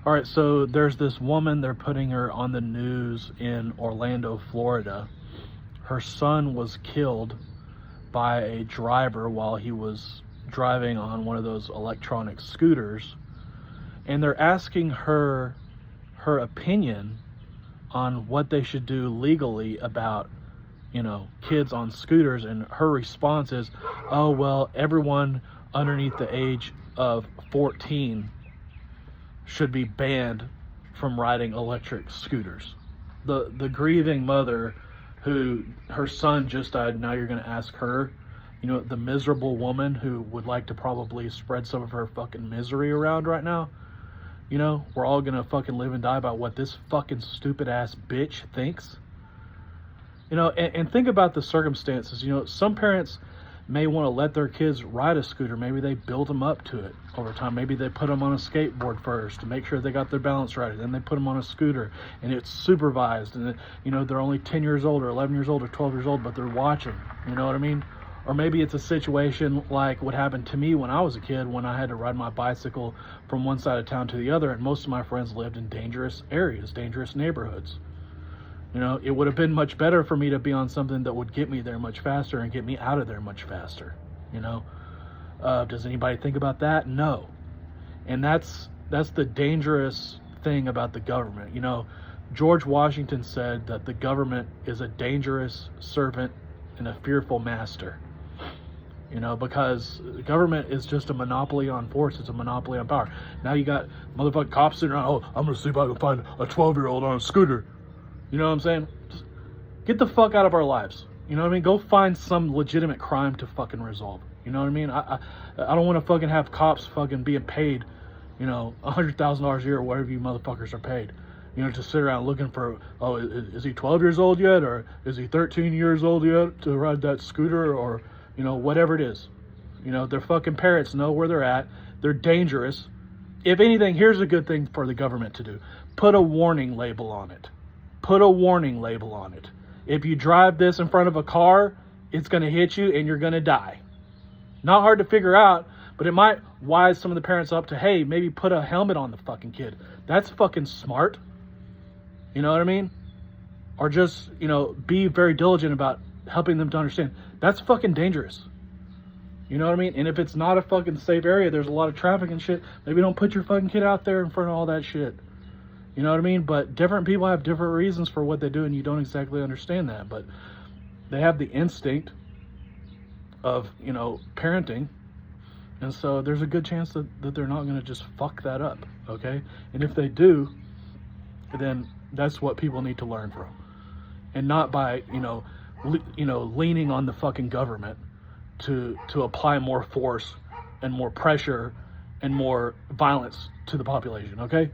All right, so there's this woman, they're putting her on the news in Orlando, Florida. Her son was killed by a driver while he was driving on one of those electronic scooters. And they're asking her opinion on what they should do legally about, kids on scooters. And her response is, oh, well, everyone underneath the age of 14 should be banned from riding electric scooters. The grieving mother who her son just died, now you're going to ask her, the miserable woman who would like to probably spread some of her fucking misery around right now. We're all going to fucking live and die by what this fucking stupid ass bitch thinks. And think about the circumstances. Some parents may want to let their kids ride a scooter. Maybe they build them up to it over time. Maybe they put them on a skateboard first to make sure they got their balance right. And then they put them on a scooter and it's supervised. And, they're only 10 years old or 11 years old or 12 years old, but they're watching. You know what I mean? Or maybe it's a situation like what happened to me when I was a kid, when I had to ride my bicycle from one side of town to the other. And most of my friends lived in dangerous areas, dangerous neighborhoods. It would have been much better for me to be on something that would get me there much faster and get me out of there much faster. Does anybody think about that? No. And that's the dangerous thing about the government. George Washington said that the government is a dangerous servant and a fearful master. Because the government is just a monopoly on force. It's a monopoly on power. Now you got motherfucking cops sitting around, oh, I'm going to see if I can find a 12-year-old on a scooter. You know what I'm saying? Just get the fuck out of our lives. You know what I mean? Go find some legitimate crime to fucking resolve. You know what I mean? I don't want to fucking have cops fucking being paid, $100,000 a year or whatever you motherfuckers are paid. To sit around looking for, oh, is he 12 years old yet? Or is he 13 years old yet to ride that scooter? Or, whatever it is. Their fucking parents know where they're at. They're dangerous. If anything, here's a good thing for the government to do. Put a warning label on it. Put a warning label on it. If you drive this in front of a car, it's going to hit you and you're going to die. Not hard to figure out, but it might wise some of the parents up to, hey, maybe put a helmet on the fucking kid. That's fucking smart. You know what I mean? Or just, be very diligent about helping them to understand. That's fucking dangerous. You know what I mean? And if it's not a fucking safe area, there's a lot of traffic and shit, maybe don't put your fucking kid out there in front of all that shit. You know what I mean? But different people have different reasons for what they do, and you don't exactly understand that. But they have the instinct of, parenting. And so there's a good chance that they're not going to just fuck that up, okay? And if they do, then that's what people need to learn from. And not by, leaning on the fucking government to apply more force and more pressure and more violence to the population, okay?